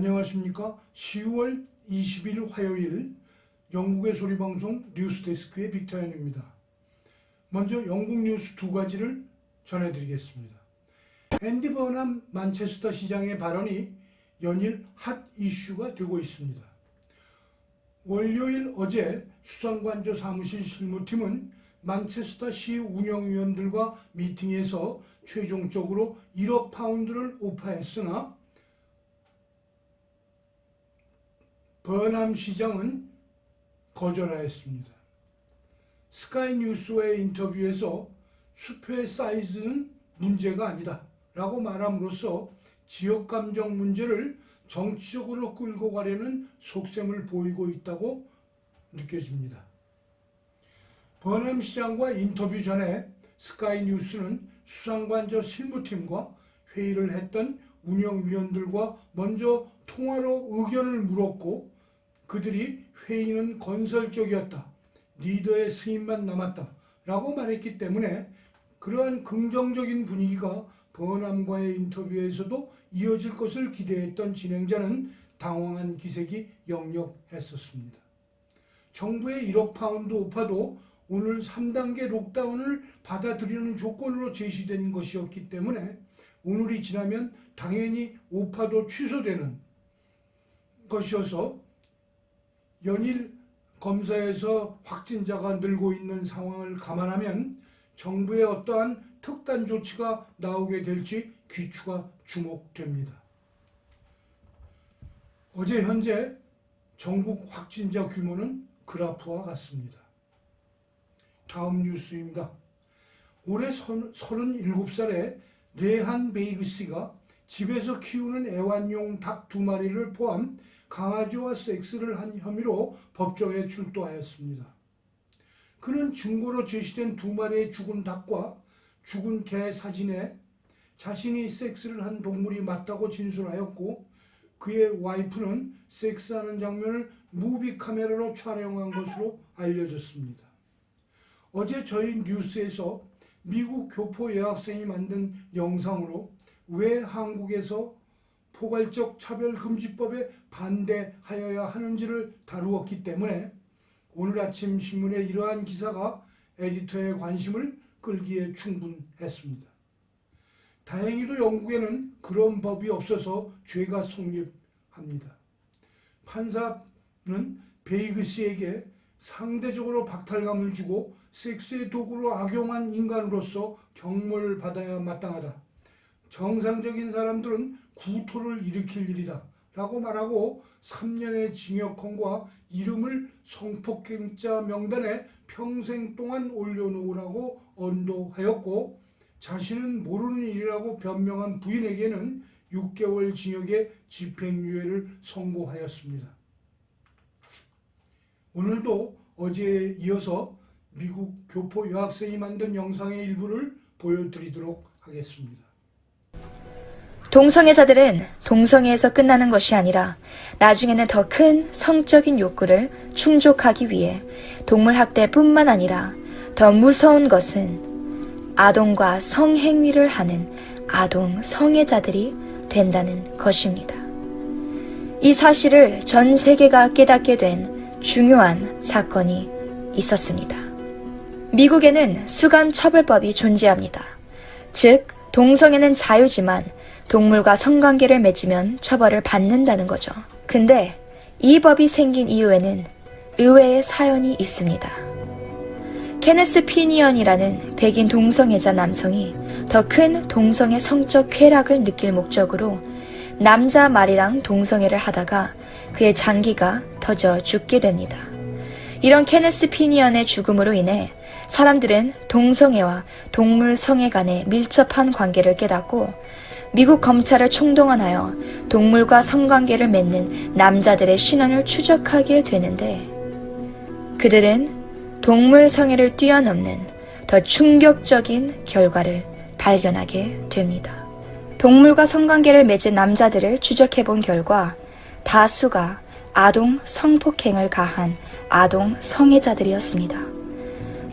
안녕하십니까. 10월 20일 화요일 영국의 소리방송 뉴스데스크의 빅터현입니다. 먼저 영국 뉴스 두 가지를 전해드리겠습니다. 앤디 버남 만체스터 시장의 발언이 연일 핫 이슈가 되고 있습니다. 월요일 어제 수상관저 사무실 실무팀은 만체스터 시 운영위원들과 미팅에서 최종적으로 1억 파운드를 오파했으나 버남 시장은 거절하였습니다. 스카이 뉴스와의 인터뷰에서 수표의 사이즈는 문제가 아니다 라고 말함으로써 지역감정 문제를 정치적으로 끌고 가려는 속셈을 보이고 있다고 느껴집니다. 버남 시장과 인터뷰 전에 스카이 뉴스는 수상관저 실무팀과 회의를 했던 운영위원들과 먼저 통화로 의견을 물었고 그들이 회의는 건설적이었다, 리더의 승인만 남았다 라고 말했기 때문에 그러한 긍정적인 분위기가 버남과의 인터뷰에서도 이어질 것을 기대했던 진행자는 당황한 기색이 역력했었습니다. 정부의 1억 파운드 오파도 오늘 3단계 록다운을 받아들이는 조건으로 제시된 것이었기 때문에 오늘이 지나면 당연히 오파도 취소되는 것이어서 연일 검사에서 확진자가 늘고 있는 상황을 감안하면 정부의 어떠한 특단 조치가 나오게 될지 귀추가 주목됩니다. 어제 현재 전국 확진자 규모는 그래프와 같습니다. 다음 뉴스입니다. 올해 37살의 레한 베이그 씨가 집에서 키우는 애완용 닭 2마리를 포함 강아지와 섹스를 한 혐의로 법정에 출두하였습니다. 그는 증거로 제시된 2마리의 죽은 닭과 죽은 개 사진에 자신이 섹스를 한 동물이 맞다고 진술하였고 그의 와이프는 섹스하는 장면을 무비 카메라로 촬영한 것으로 알려졌습니다. 어제 저희 뉴스에서 미국 교포 여학생이 만든 영상으로 왜 한국에서 포괄적 차별금지법에 반대하여야 하는지를 다루었기 때문에 오늘 아침 신문의 이러한 기사가 에디터의 관심을 끌기에 충분했습니다. 다행히도 영국에는 그런 법이 없어서 죄가 성립합니다. 판사는 베이그 씨에게 상대적으로 박탈감을 주고 섹스의 도구로 악용한 인간으로서 경고를 받아야 마땅하다. 정상적인 사람들은 구토를 일으킬 일이다 라고 말하고 3년의 징역형과 이름을 성폭행자 명단에 평생 동안 올려놓으라고 언도하였고 자신은 모르는 일이라고 변명한 부인에게는 6개월 징역의 집행유예를 선고하였습니다. 오늘도 어제에 이어서 미국 교포 여학생이 만든 영상의 일부를 보여드리도록 하겠습니다. 동성애자들은 동성애에서 끝나는 것이 아니라 나중에는 더 큰 성적인 욕구를 충족하기 위해 동물학대뿐만 아니라 더 무서운 것은 아동과 성행위를 하는 아동 성애자들이 된다는 것입니다. 이 사실을 전 세계가 깨닫게 된 중요한 사건이 있었습니다. 미국에는 수간처벌법이 존재합니다. 즉, 동성애는 자유지만 동물과 성관계를 맺으면 처벌을 받는다는 거죠. 근데 이 법이 생긴 이유에는 의외의 사연이 있습니다. 케네스 피니언이라는 백인 동성애자 남성이 더 큰 동성애 성적 쾌락을 느낄 목적으로 남자 말이랑 동성애를 하다가 그의 장기가 터져 죽게 됩니다. 이런 케네스 피니언의 죽음으로 인해 사람들은 동성애와 동물 성애 간의 밀접한 관계를 깨닫고 미국 검찰을 총동원하여 동물과 성관계를 맺는 남자들의 신원을 추적하게 되는데 그들은 동물 성애를 뛰어넘는 더 충격적인 결과를 발견하게 됩니다. 동물과 성관계를 맺은 남자들을 추적해본 결과 다수가 아동 성폭행을 가한 아동 성애자들이었습니다.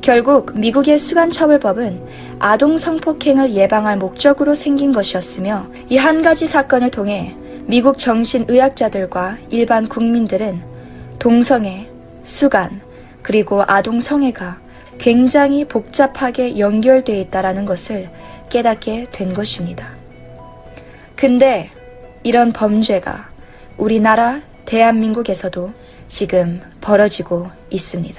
결국 미국의 수간처벌법은 아동 성폭행을 예방할 목적으로 생긴 것이었으며 이 한 가지 사건을 통해 미국 정신의학자들과 일반 국민들은 동성애, 수간, 그리고 아동 성애가 굉장히 복잡하게 연결되어 있다는 것을 깨닫게 된 것입니다. 근데 이런 범죄가 우리나라 대한민국에서도 지금 벌어지고 있습니다.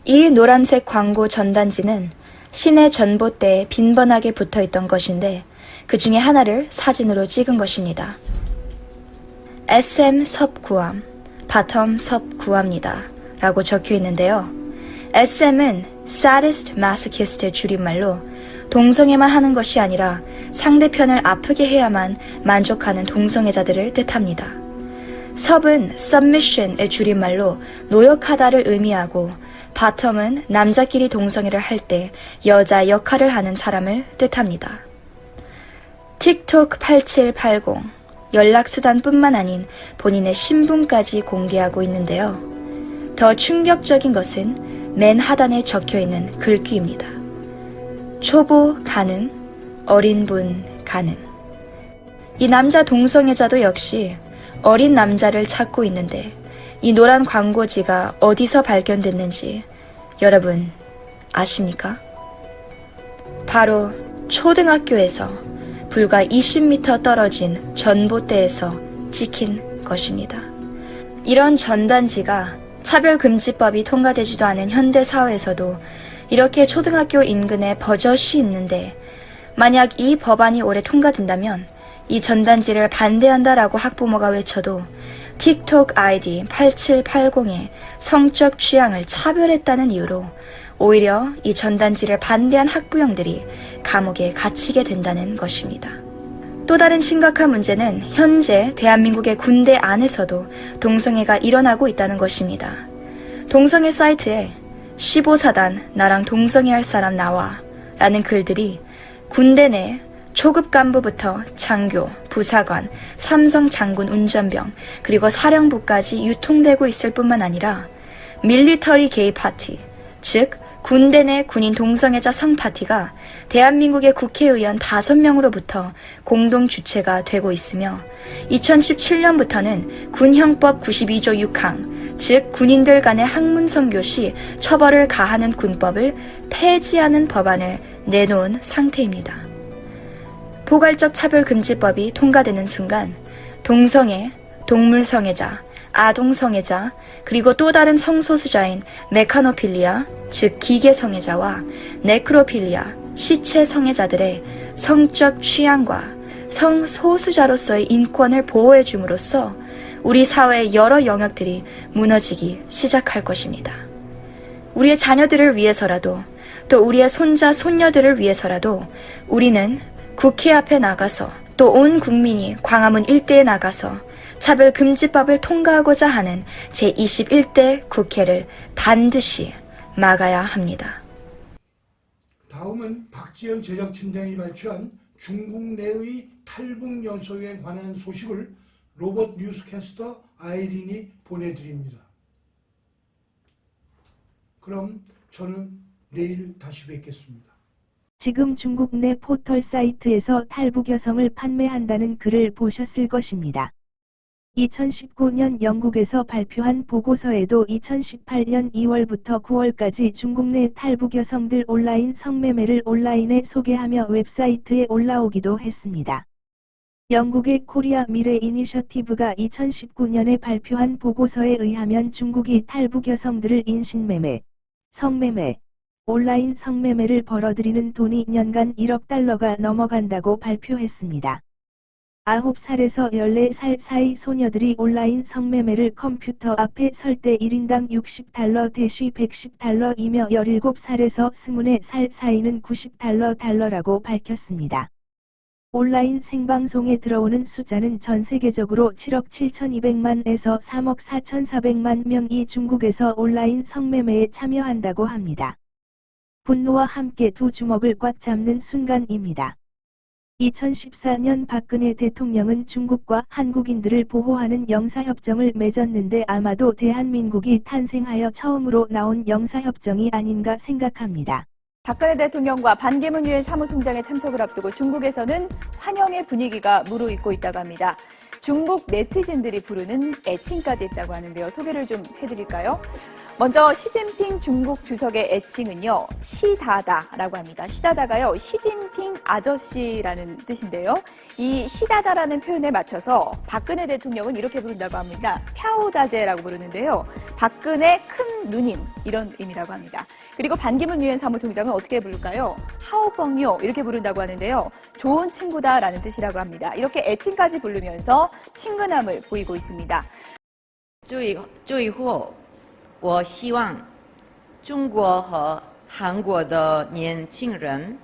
이 노란색 광고 전단지는 시내 전봇대에 빈번하게 붙어 있던 것인데 그 중에 하나를 사진으로 찍은 것입니다. SM 섭구함, 바텀 섭구합니다 라고 적혀 있는데요. SM은 Sadist Masochist의 줄임말로 동성애만 하는 것이 아니라 상대편을 아프게 해야만 만족하는 동성애자들을 뜻합니다. 섭은 Submission의 줄임말로 노역하다를 의미하고 바텀은 남자끼리 동성애를 할 때 여자 역할을 하는 사람을 뜻합니다. 틱톡 8780 연락수단뿐만 아닌 본인의 신분까지 공개하고 있는데요. 더 충격적인 것은 맨 하단에 적혀있는 글귀입니다. 초보 가능, 어린 분 가능. 이 남자 동성애자도 역시 어린 남자를 찾고 있는데 이 노란 광고지가 어디서 발견됐는지 여러분 아십니까? 바로 초등학교에서 불과 20m 떨어진 전봇대에서 찍힌 것입니다. 이런 전단지가 차별금지법이 통과되지도 않은 현대사회에서도 이렇게 초등학교 인근에 버젓이 있는데 만약 이 법안이 올해 통과된다면 이 전단지를 반대한다라고 학부모가 외쳐도 틱톡 아이디 8780의 성적 취향을 차별했다는 이유로 오히려 이 전단지를 반대한 학부형들이 감옥에 갇히게 된다는 것입니다. 또 다른 심각한 문제는 현재 대한민국의 군대 안에서도 동성애가 일어나고 있다는 것입니다. 동성애 사이트에 15사단 나랑 동성애할 사람 나와 라는 글들이 군대 내 초급 간부부터 장교, 부사관, 삼성 장군 운전병, 그리고 사령부까지 유통되고 있을 뿐만 아니라 밀리터리 게이 파티, 즉 군대 내 군인 동성애자 성파티가 대한민국의 국회의원 5명으로부터 공동 주체가 되고 있으며 2017년부터는 군형법 92조 6항, 즉 군인들 간의 학문성교 시 처벌을 가하는 군법을 폐지하는 법안을 내놓은 상태입니다. 포괄적 차별금지법이 통과되는 순간 동성애, 동물성애자, 아동성애자, 그리고 또 다른 성소수자인 메카노필리아, 즉 기계성애자와 네크로필리아, 시체성애자들의 성적 취향과 성소수자로서의 인권을 보호해 줌으로써 우리 사회의 여러 영역들이 무너지기 시작할 것입니다. 우리의 자녀들을 위해서라도 또 우리의 손자, 손녀들을 위해서라도 우리는 국회 앞에 나가서 또 온 국민이 광화문 일대에 나가서 차별금지법을 통과하고자 하는 제21대 국회를 반드시 막아야 합니다. 다음은 박지현 제작팀장이 발표한 중국 내의 탈북 연속에 관한 소식을 로봇 뉴스캐스터 아이린이 보내드립니다. 그럼 저는 내일 다시 뵙겠습니다. 지금 중국 내 포털 사이트에서 탈북 여성을 판매한다는 글을 보셨을 것입니다. 2019년 영국에서 발표한 보고서에도 2018년 2월부터 9월까지 중국 내 탈북 여성들 온라인 성매매를 온라인에 소개하며 웹사이트에 올라오기도 했습니다. 영국의 코리아 미래 이니셔티브가 2019년에 발표한 보고서에 의하면 중국이 탈북 여성들을 인신매매, 성매매, 온라인 성매매를 벌어들이는 돈이 년간 1억 달러가 넘어간다고 발표했습니다. 9살에서 14살 사이 소녀들이 온라인 성매매를 컴퓨터 앞에 설 때 1인당 60달러 대쉬 110달러이며 17살에서 24살 사이는 90달러라고 밝혔습니다. 온라인 생방송에 들어오는 숫자는 전 세계적으로 7억 7,200만에서 3억 4,400만 명이 중국에서 온라인 성매매에 참여한다고 합니다. 분노와 함께 두 주먹을 꽉 잡는 순간입니다. 2014년 박근혜 대통령은 중국과 한국인들을 보호하는 영사협정을 맺었는데 아마도 대한민국이 탄생하여 처음으로 나온 영사협정이 아닌가 생각합니다. 박근혜 대통령과 반기문 유엔 사무총장의 참석을 앞두고 중국에서는 환영의 분위기가 무르익고 있다고 합니다. 중국 네티즌들이 부르는 애칭까지 있다고 하는데요. 소개를 좀 해드릴까요? 먼저 시진핑 중국 주석의 애칭은요, 시다다라고 합니다. 시다다가요, 시진핑 아저씨라는 뜻인데요. 이 시다다라는 표현에 맞춰서 박근혜 대통령은 이렇게 부른다고 합니다. 펴오다제라고 부르는데요. 박근혜 큰 누님, 이런 의미라고 합니다. 그리고 반기문 유엔 사무총장은 어떻게 부를까요? 하오펑요, 이렇게 부른다고 하는데요. 좋은 친구다라는 뜻이라고 합니다. 이렇게 애칭까지 부르면서 친근함을 보이고 있습니다. 最后我希望中国和韩国的年轻人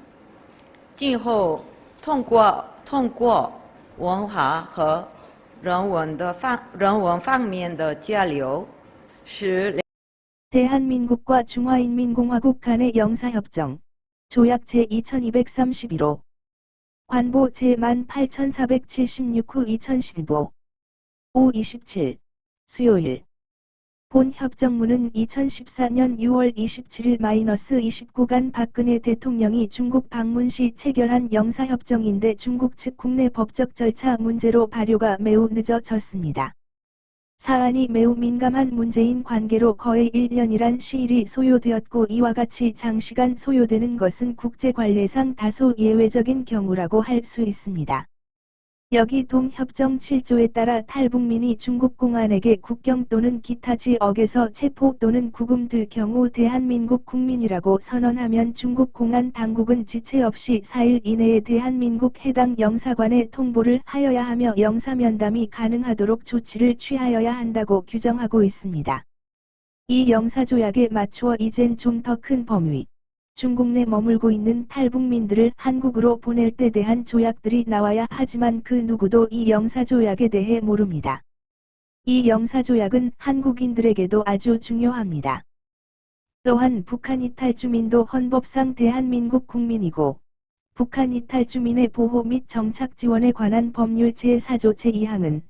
今后通过文化和人文方面的交流，使 대한민국과 중화인민공화국 간의 영사협정 조약 제2231호 관보 제18476호 2015 527 수요일 본 협정문은 2014년 6월 27일-29간 박근혜 대통령이 중국 방문 시 체결한 영사협정인데 중국 측 국내 법적 절차 문제로 발효가 매우 늦어졌습니다. 사안이 매우 민감한 문제인 관계로 거의 1년이란 시일이 소요되었고 이와 같이 장시간 소요되는 것은 국제 관례상 다소 예외적인 경우라고 할 수 있습니다. 여기 동협정 7조에 따라 탈북민이 중국 공안에게 국경 또는 기타 지역에서 체포 또는 구금될 경우 대한민국 국민이라고 선언하면 중국 공안 당국은 지체 없이 4일 이내에 대한민국 해당 영사관에 통보를 하여야 하며 영사면담이 가능하도록 조치를 취하여야 한다고 규정하고 있습니다. 이 영사조약에 맞추어 이젠 좀 더 큰 범위, 중국 내 머물고 있는 탈북민들을 한국으로 보낼 때 대한 조약들이 나와야 하지만 그 누구도 이 영사조약에 대해 모릅니다. 이 영사조약은 한국인들에게도 아주 중요합니다. 또한 북한 이탈 주민도 헌법상 대한민국 국민이고 북한 이탈 주민의 보호 및 정착 지원에 관한 법률 제4조 제2항은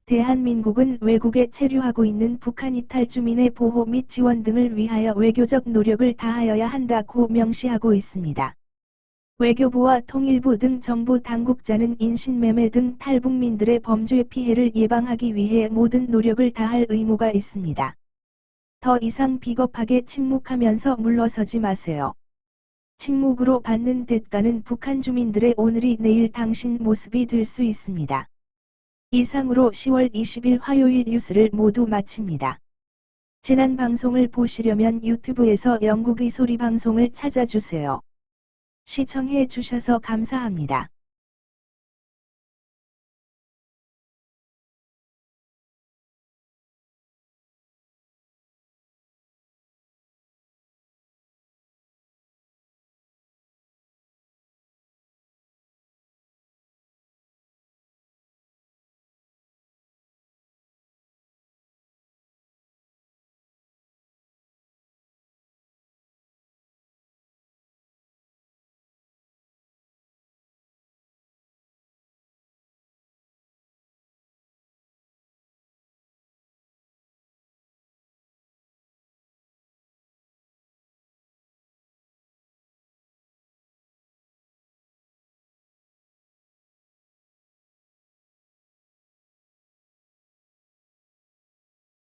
대한민국은 외국에 체류하고 있는 북한 이탈 주민의 보호 및 지원 등을 위하여 외교적 노력을 다하여야 한다고 명시하고 있습니다. 외교부와 통일부 등 정부 당국자는 인신매매 등 탈북민들의 범죄 피해를 예방하기 위해 모든 노력을 다할 의무가 있습니다. 더 이상 비겁하게 침묵하면서 물러서지 마세요. 침묵으로 받는 대가는 북한 주민들의 오늘이 내일 당신 모습이 될 수 있습니다. 이상으로 10월 20일 화요일 뉴스를 모두 마칩니다. 지난 방송을 보시려면 유튜브에서 영국의 소리 방송을 찾아주세요. 시청해 주셔서 감사합니다.